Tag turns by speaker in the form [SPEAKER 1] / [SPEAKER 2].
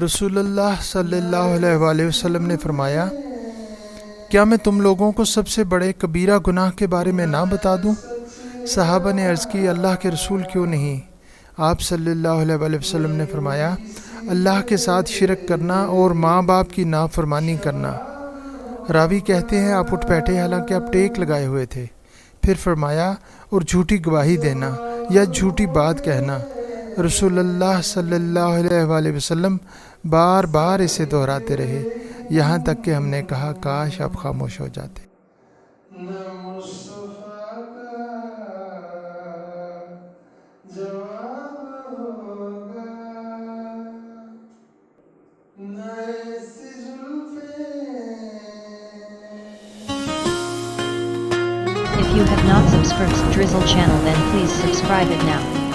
[SPEAKER 1] رسول اللہ صلی اللہ علیہ وآلہ وسلم نے فرمایا، کیا میں تم لوگوں کو سب سے بڑے کبیرہ گناہ کے بارے میں نہ بتا دوں؟ صحابہ نے عرض کی، اللہ کے رسول کیوں نہیں؟ آپ صلی اللہ علیہ وآلہ وسلم نے فرمایا، اللہ کے ساتھ شرک کرنا اور ماں باپ کی نافرمانی کرنا۔ راوی کہتے ہیں آپ اٹھ بیٹھے حالانکہ آپ ٹیک لگائے ہوئے تھے، پھر فرمایا اور جھوٹی گواہی دینا یا جھوٹی بات کہنا۔ رسول اللہ صلی اللہ علیہ وآلہ وسلم بار بار اسے دہراتے رہے، یہاں تک کہ ہم نے کہا کاش آپ خاموش ہو جاتے۔
[SPEAKER 2] If you have not subscribed Drizzle channel, then please subscribe it now.